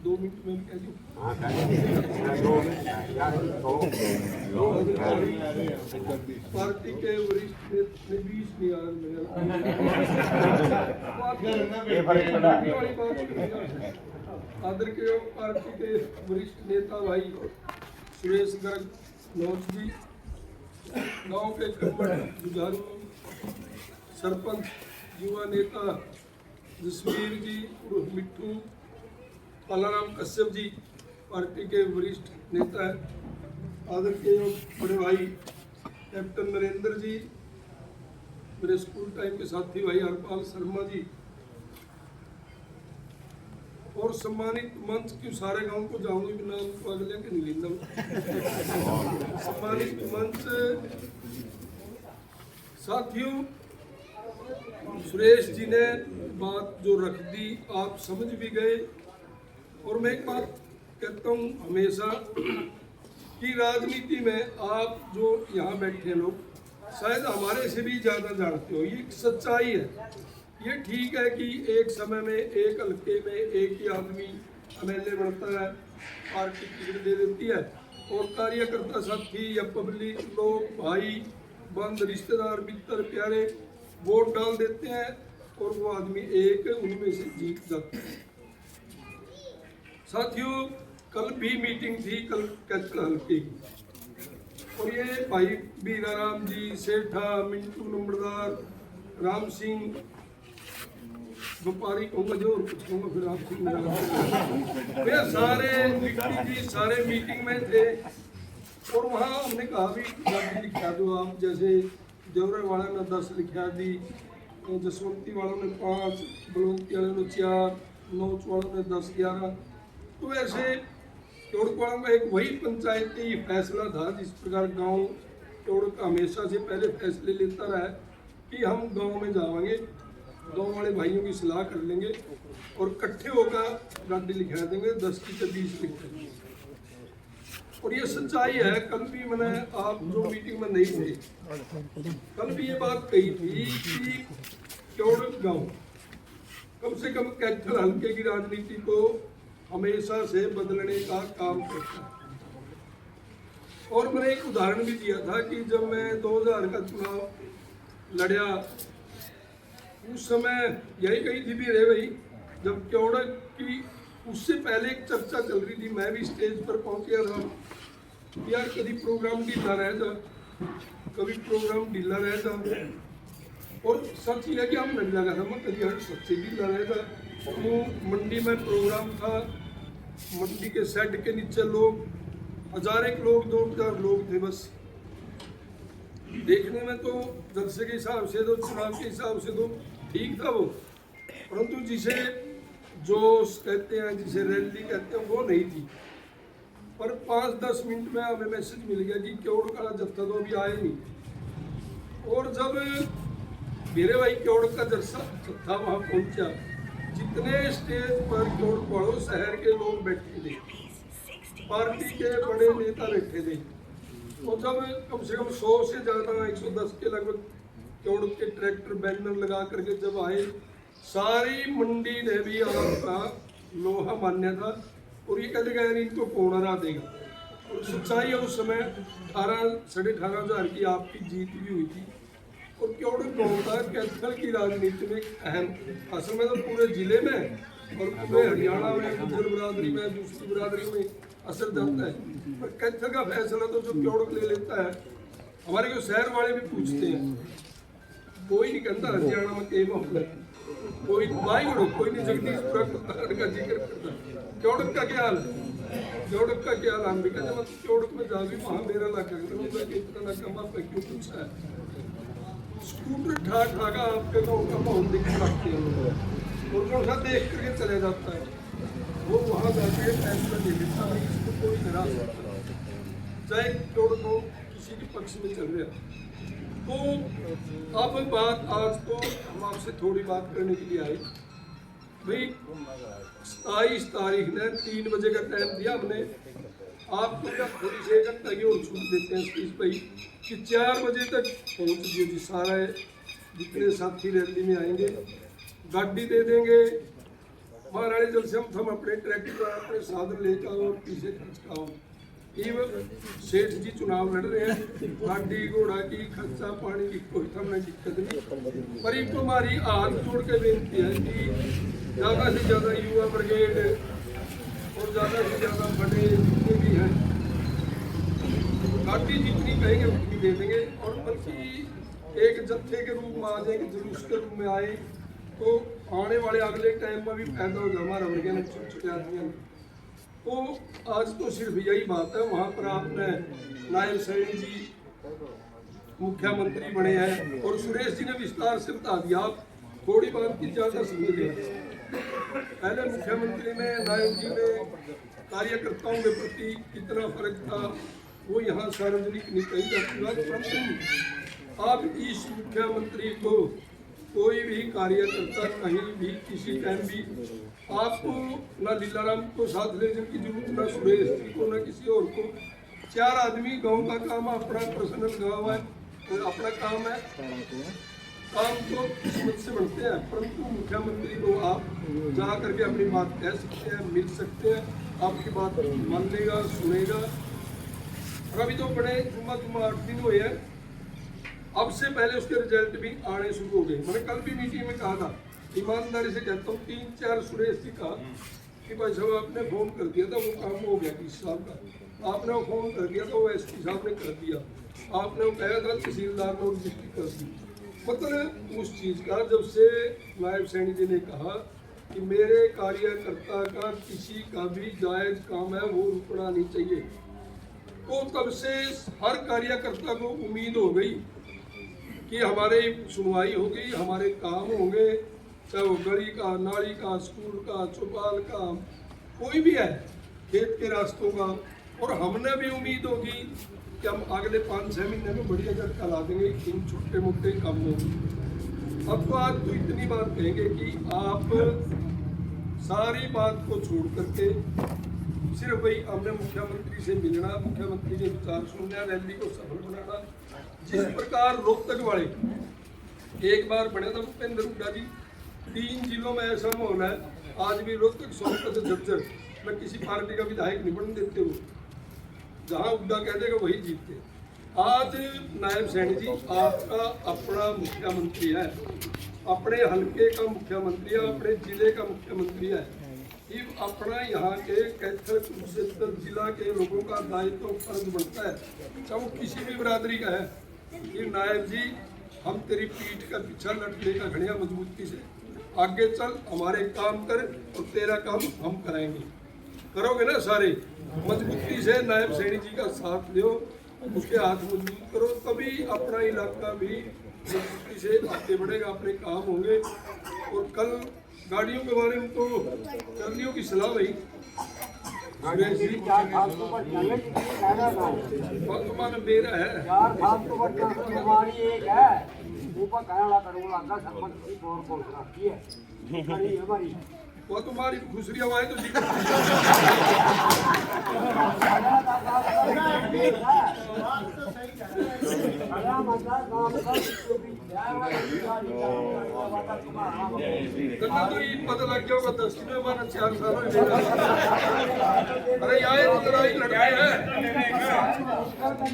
2 minute में कह दूं। पार्टी के वरिष्ठ ने 20 नहीं आ आदर के पार्टी के वरिष्ठ नेता भाई सुरेश गर्ग नौज जी, गांव के कट्टर जुझारू सरपंच युवा नेता जसवीर जी उर्फ मिट्टू, पालाराम कश्यप जी पार्टी के वरिष्ठ नेता है, आदर के बड़े भाई कैप्टन नरेंद्र जी, मेरे स्कूल टाइम के साथी भाई हरपाल शर्मा जी, और सम्मानित मंच के सारे गांव को जाऊंगी भी नाम तो अगले के नहीं लेना। सम्मानित मंच साथियों, सुरेश जी ने बात जो रख दी आप समझ भी गए। और मैं एक बात कहता हूँ हमेशा कि राजनीति में आप जो यहाँ बैठे लोग शायद हमारे से भी ज़्यादा जानते हो, ये सच्चाई है। ये ठीक है कि एक समय में एक हल्के में एक ही आदमी एमएलए बनता है, पार्टी टिकट दे देती है और कार्यकर्ता साथी या पब्लिक लोग भाई बंद रिश्तेदार मित्र प्यारे वोट डाल देते हैं और वो आदमी एक उनमें से जीत जाता है। साथियों, कल भी मीटिंग थी, कल कैथल हल्के की, और ये भाई बीराराम जी, सेठा, मिंटू नंबरदार, राम सिंह, व्यापारी कहूँगा जो और कुछ कहूँगा फिर आप सिंह वे सारे विक्टी जी सारे मीटिंग में थे। और वहाँ हमने कहा भी गाड़ी लिखा दो आप, जैसे देवरा वाला ने 10 लिखा दी, जसवंती वालों ने 5, बलवंती वालों ने 4, नौच वालों ने 10-11। तो ऐसे टोड़क वालों का एक वही पंचायती फैसला था जिस प्रकार गांव टोड़क हमेशा से पहले फैसले लेता रहा है कि हम गांव में जाएंगे, गांव वाले भाइयों की सलाह कर लेंगे और इकट्ठे होकर गाड़ी लिखा देंगे, 10 की तो 20 लिख देंगे। और ये सच्चाई है। कल भी मैंने आप जो मीटिंग में नहीं थे, कल भी ये बात कही थी कि टोड़क गांव कम से कम कैथल हल्के की राजनीति को हमेशा से बदलने का काम करता है। और मैंने एक उदाहरण भी दिया था कि जब मैं 2000 का चुनाव लड़ा उस समय यही कही थी भी रे भाई, जब टोड़क की उससे पहले एक चर्चा चल रही थी, मैं भी स्टेज पर पहुंच गया था यार, कभी प्रोग्राम ढीला रह जा, कभी प्रोग्राम ढीला रह जा। और सच ही है कि हम नहीं लगा था मैं कभी हर सच्चे ढीला रह जा। वो मंडी में प्रोग्राम था, मंडी के शेड के नीचे लोग 1000 लोग 2000 लोग थे बस। देखने में तो जलसे के हिसाब से तो चुनाव के हिसाब से तो ठीक था वो, परंतु जिसे जोश कहते हैं, जिसे रैली कहते हैं, वो नहीं थी। पर 5-10 मिनट में हमें मैसेज मिल गया कि क्योड़ का जत्था तो अभी आए नहीं। और जब मेरे भाई क्योड़ का जत्था वहाँ पहुँचा, जितने स्टेज पर क्योड़ पड़ो शहर के लोग बैठे थे, पार्टी के बड़े नेता बैठे थे, और जब कम से कम 100 से ज़्यादा 110 के लगभग क्योड़ के ट्रैक्टर बैनर लगा करके जब आए, सारी मंडी ने भी आपका लोहा मान्य था। और ये कहते गए इनको कौन हरा देगा। और सच्चाई है उस समय 18,500 की आपकी जीत भी हुई थी। और क्यों गाँव था कैथल की राजनीति में अहम, असल में तो पूरे जिले में और पूरे हरियाणा में, गुर्जर बिरादरी में, दूसरी बिरादरी में असर जाता है। पर कैथल का फैसला तो जो क्योड़क ले लेता है, हमारे को शहर वाले भी पूछते हैं, कोई नहीं कहता हरियाणा में के मामला, कोई कोई नहीं जगदीशपुर का जिक्र करता। क्योड़क का क्या हाल है, क्योड़क का क्या हाल, हम भी कहते मतलब क्योड़क में जा भी वहाँ मेरा लाका इतना कमा पे क्यों पूछा है। स्कूटर ठा ठा का आपके गाँव का माहौल दिख रखते हैं और कौन सा देख करके चले जाता है, वो वहाँ जाके फैसला ले लेता है, इसको कोई निराश होता है, चाहे क्योड़क हो किसी के पक्ष में चल रहा। तो अब बात आज तो हम आपसे थोड़ी बात करने के लिए आए भाई। 27 तारीख ने 3 बजे का टाइम दिया हमने आपको, क्या थोड़ी से 1 घंटा की और छूट देते हैं स्पीच भाई कि 4 बजे तक पहुँच जिए जी। सारे जितने साथी रैली में आएंगे गाड़ी दे देंगे, महाराणी जल से हम अपने ट्रैक्टर पर अपने साधन लेकर आओ और पीछे खर्च का आओ। सेठ जी चुनाव लड़ रहे हैं, गाड़ी घोड़ा की खर्चा पानी की कोई हमें दिक्कत नहीं, पर एक हमारी हाथ जोड़ के बेनती है कि ज़्यादा से ज़्यादा युवा ब्रिगेड और ज़्यादा से ज़्यादा बड़े जितने भी हैं गाड़ी जितनी कहेंगे उतनी दे देंगे, और बल्कि एक जत्थे के रूप में आ जाएंगे, जुलूस के रूप में आए तो आने वाले अगले टाइम में भी फायदा हो जाए हमारा वर्ग छोटे छोटे आदमी। तो आज तो सिर्फ यही बात है, वहाँ पर आपने नायब सैनी जी मुख्यमंत्री बने हैं और सुरेश जी ने विस्तार से बता दिया, आप थोड़ी बात की ज़्यादा समझे। पहले मुख्यमंत्री ने नायब जी ने कार्यकर्ताओं के प्रति कितना फर्क था वो यहाँ सार्वजनिक नहीं कही जाती बात, परंतु आप इस मुख्यमंत्री को कोई भी कार्यकर्ता कहीं भी किसी टाइम भी आपको ना लीलाराम को साथ ले जाने की जरूरत, ना सुरेश जी को, ना किसी और को। 4 आदमी गांव का काम अपना पर्सनल गाँव है, अपना काम है, काम तो किस्मत से बढ़ते हैं, परंतु मुख्यमंत्री को आप जा करके अपनी बात कह सकते हैं, मिल सकते हैं, आपकी बात मान लेगा, सुनेगा। अभी तो बड़े जुम्मा 8 दिन हुए हैं, अब से पहले उसके रिजल्ट भी आने शुरू हो गए। मैंने कल भी मीटिंग में कहा था, ईमानदारी से कहता हूँ, 3-4 सुरेश जी का कि भाई साहब आपने फोन कर दिया था, वो काम हो गया 20 साल का, आपने वो फोन कर दिया था, वो एसपी साहब ने कर दिया, आपने वो कहा था तहसीलदार ने रजिस्ट्री कर दी। मतलब उस चीज़ का जब से नायब सैनी जी ने कहा कि मेरे कार्यकर्ता का किसी का भी जायज़ काम है वो रुकना नहीं चाहिए, तो तब से हर कार्यकर्ता को उम्मीद हो गई कि हमारे सुनवाई होगी, हमारे काम होंगे, चाहे वो गली का, नाली का, स्कूल का, चौपाल का, कोई भी है, खेत के रास्तों का, और हमने भी उम्मीद होगी कि हम अगले 5-6 महीने में बढ़िया झटका ला देंगे इन छोटे मोटे कामों में। अब तो आज तो इतनी बात कहेंगे कि आप सारी बात को छोड़ करके सिर्फ भाई हमने मुख्यमंत्री से मिलना, मुख्यमंत्री के विचार सुनना, रैली को सफल बनाना। जिस प्रकार रोहतक वाले एक बार बने था भूपेंद्र हुड्डा जी, 3 जिलों में ऐसा माहौल है, आज भी रोहतक सोनभद्र झज्जर में किसी पार्टी का विधायक नहीं बन देते, वो जहाँ हुड्डा कह देगा वही जीतते। आज नायब सैनी जी आपका अपना मुख्यमंत्री है, अपने हल्के का मुख्यमंत्री है, अपने जिले का मुख्यमंत्री है, अपना यहाँ के कैथल कुरुक्षेत्र जिला के लोगों का दायित्व फर्ज बनता है, चाहे वो किसी भी बिरादरी का है, कि नायब जी हम तेरी पीठ का पीछा लट लेकर खड़िया मजबूती से, आगे चल, हमारे काम कर और तेरा काम हम कराएंगे। करोगे ना सारे मजबूती से, नायब सैनी जी का साथ लो, उसके हाथ मजबूत करो, तभी अपना इलाका भी मजबूती से आगे बढ़ेगा, अपने काम होंगे। और कल गाड़ियों के बारे में तो कर्मियों की सलाह भाई वर्तमान मेरा है वो तुम्हारी खुसरी आवाज तो पता लग गया होगा 10 में 4 साल। अरे यार लड़ाई लड़ाई है सरपंच